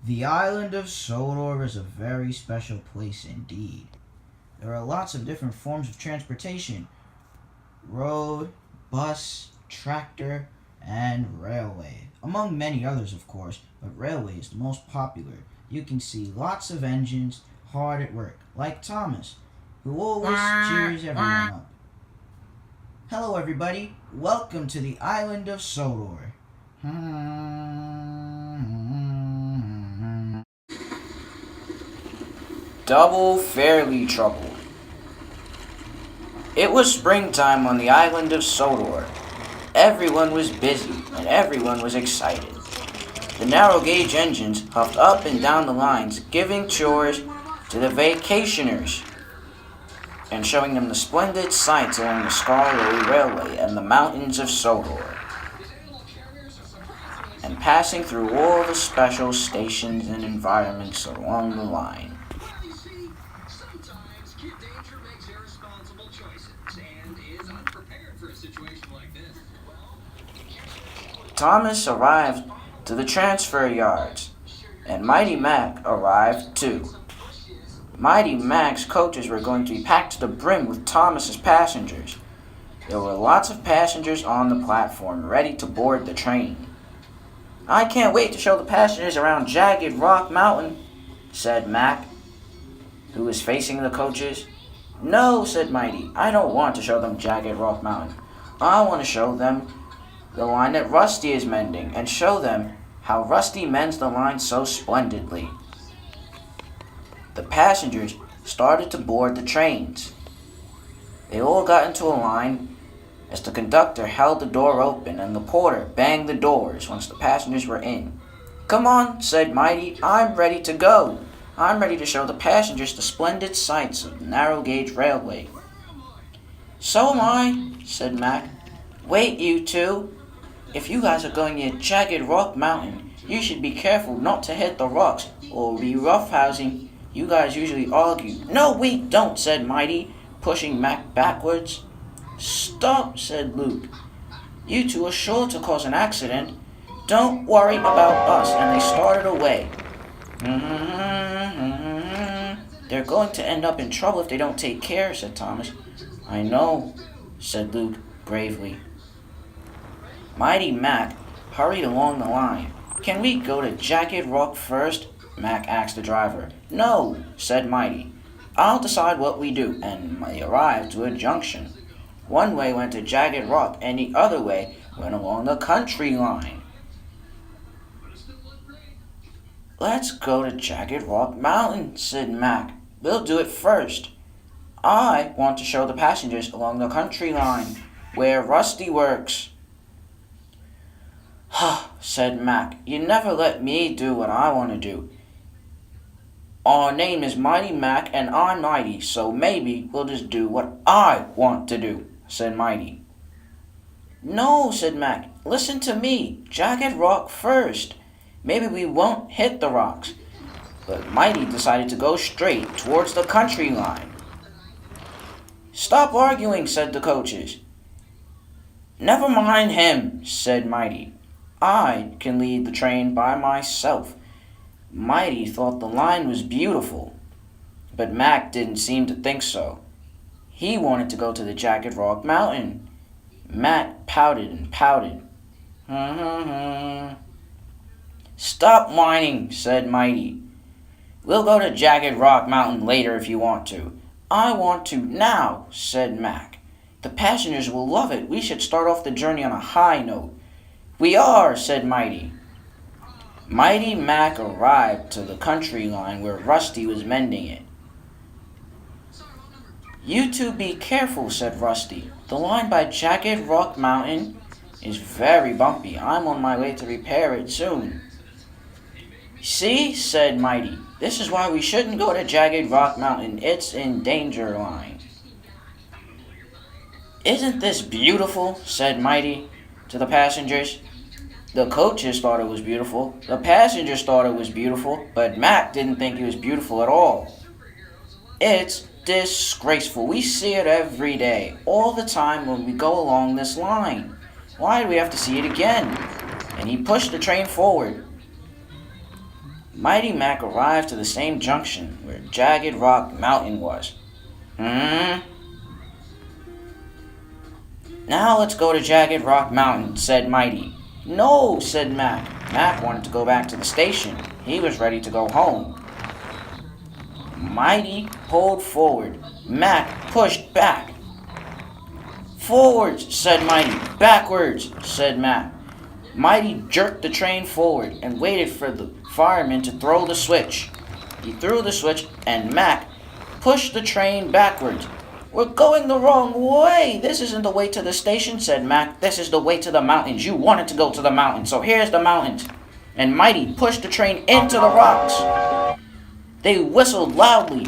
The island of Sodor is a very special place indeed. There are lots of different forms of transportation: road, bus, tractor, and railway. Among many others, of course, but railway is the most popular. You can see lots of engines hard at work, like Thomas, who always cheers everyone up. Hello, everybody. Welcome to the island of Sodor. Double Fairlie trouble. It was springtime on the island of Sodor. Everyone was busy and everyone was excited. The narrow gauge engines huffed up and down the lines, giving chores to the vacationers and showing them the splendid sights along the Scarlet Railway and the mountains of Sodor, and passing through all the special stations and environments along the line. Thomas arrived to the transfer yards, and Mighty Mac arrived too. Mighty Mac's coaches were going to be packed to the brim with Thomas's passengers. There were lots of passengers on the platform, ready to board the train. "I can't wait to show the passengers around Jagged Rock Mountain," said Mac, who was facing the coaches. "No," said Mighty, "I don't want to show them Jagged Rock Mountain. I want to show them the line that Rusty is mending, and show them how Rusty mends the line so splendidly." The passengers started to board the trains. They all got into a line as the conductor held the door open and the porter banged the doors once the passengers were in. "Come on," said Mighty, "I'm ready to go. I'm ready to show the passengers the splendid sights of the narrow gauge railway." "So am I," said Mac. "Wait, you two. If you guys are going near Jagged Rock Mountain, you should be careful not to hit the rocks or be roughhousing. You guys usually argue." "No, we don't," said Mighty, pushing Mac backwards. "Stop," said Luke. "You two are sure to cause an accident. Don't worry about us," and they started away. "They're going to end up in trouble if they don't take care," said Thomas. "I know," said Luke gravely. Mighty Mac hurried along the line. "Can we go to Jagged Rock first?" Mac asked the driver. "No," said Mighty. "I'll decide what we do," and they arrived to a junction. One way went to Jagged Rock, and the other way went along the country line. "Let's go to Jagged Rock Mountain," said Mac. "We'll do it first. I want to show the passengers along the country line where Rusty works." "Huh," said Mac. "You never let me do what I want to do. Our name is Mighty Mac and I'm Mighty, so maybe we'll just do what I want to do," said Mighty. "No," said Mac. "Listen to me. Jagged Rock first. Maybe we won't hit the rocks." But Mighty decided to go straight towards the country line. "Stop arguing," said the coaches. "Never mind him," said Mighty. "I can lead the train by myself." Mighty thought the line was beautiful, but Mac didn't seem to think so. He wanted to go to the Jagged Rock Mountain. Mac pouted and pouted. "Stop whining," said Mighty. "We'll go to Jagged Rock Mountain later if you want to." "I want to now," said Mac. "The passengers will love it. We should start off the journey on a high note." "We are," said Mighty. Mighty Mac arrived to the country line where Rusty was mending it. "You two be careful," said Rusty. "The line by Jagged Rock Mountain is very bumpy. I'm on my way to repair it soon." "See," said Mighty. "This is why we shouldn't go to Jagged Rock Mountain. It's in danger line." "Isn't this beautiful?" said Mighty to the passengers. The coaches thought it was beautiful. The passengers thought it was beautiful, but Mac didn't think it was beautiful at all. "It's disgraceful. We see it every day, all the time when we go along this line. Why do we have to see it again?" And he pushed the train forward. Mighty Mac arrived to the same junction where Jagged Rock Mountain was. Now let's go to Jagged Rock Mountain, said Mighty. No, said Mac. Mac wanted to go back to the station. He was ready to go home. Mighty pulled forward. Mac pushed back. Forwards, said Mighty. Backwards, said Mac. Mighty jerked the train forward and waited for the fireman to throw the switch. He threw the switch and Mac pushed the train backwards. We're going the wrong way. This isn't the way to the station, said Mac. This is the way to the mountains. You wanted to go to the mountains, so here's the mountains. And Mighty pushed the train into the rocks. They whistled loudly.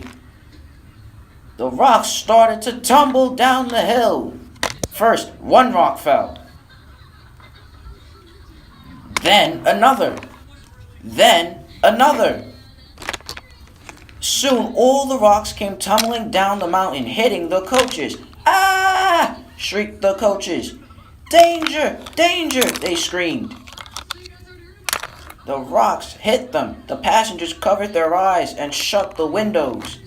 The rocks started to tumble down the hill. First, one rock fell. Then another. Then another. Soon all the rocks came tumbling down the mountain, hitting the coaches. Ah! Shrieked the coaches. Danger! Danger! They screamed. The rocks hit them. The passengers covered their eyes and shut the windows.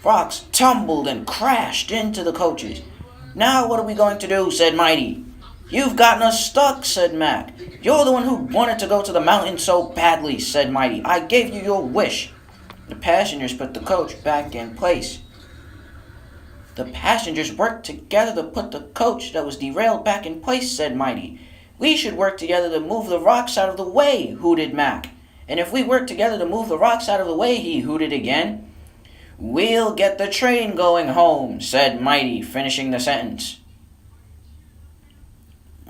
Rocks tumbled and crashed into the coaches. Now what are we going to do? Said Mighty. You've gotten us stuck, said Mac. You're the one who wanted to go to the mountain so badly, said Mighty. I gave you your wish. The passengers put the coach back in place. The passengers worked together to put the coach that was derailed back in place, said Mighty. We should work together to move the rocks out of the way, hooted Mac. And if we work together to move the rocks out of the way, he hooted again. We'll get the train going home, said Mighty, finishing the sentence.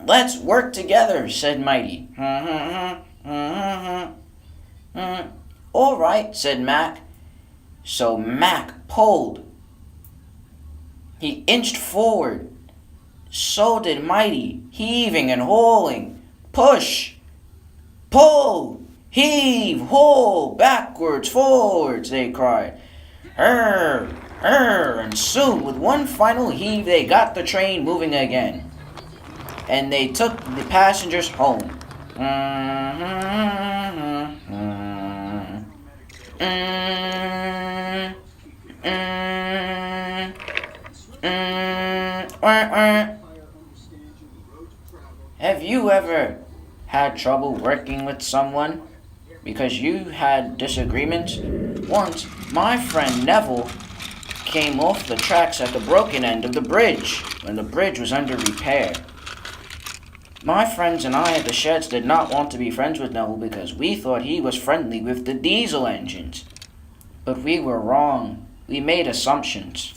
Let's work together, said Mighty. All right, said Mac. So Mac pulled. He inched forward. So did Mighty, heaving and hauling. Push, pull, heave, haul, backwards, forwards, they cried. And soon, with one final heave, they got the train moving again. And they took the passengers home. Have you ever had trouble working with someone because you had disagreements? Once, my friend Neville came off the tracks at the broken end of the bridge when the bridge was under repair. My friends and I at the sheds did not want to be friends with Neville because we thought he was friendly with the diesel engines. But we were wrong. We made assumptions.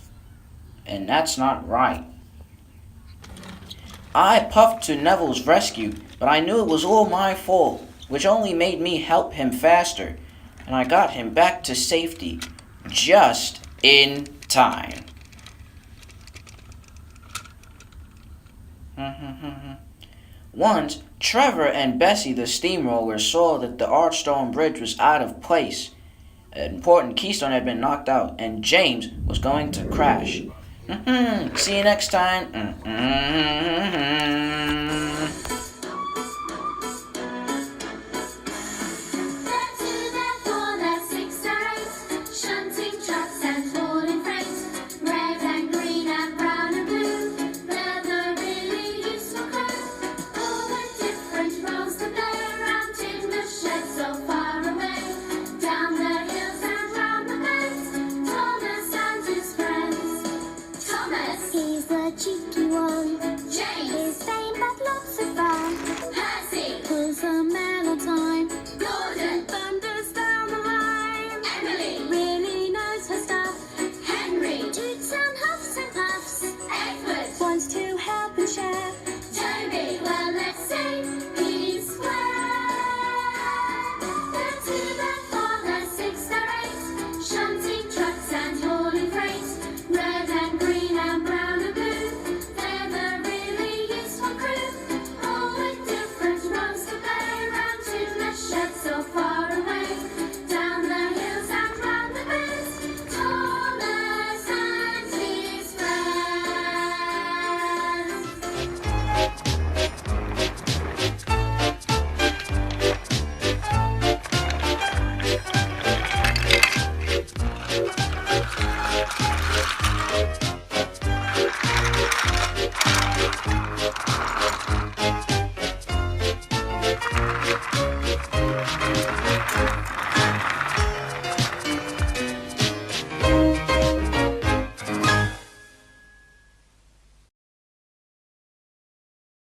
And that's not right. I puffed to Neville's rescue, but I knew it was all my fault, which only made me help him faster. And I got him back to safety, just in time. Once, Trevor and Bessie the steamroller saw that the Archstone Bridge was out of place. An important keystone had been knocked out, and James was going to crash. See you next time.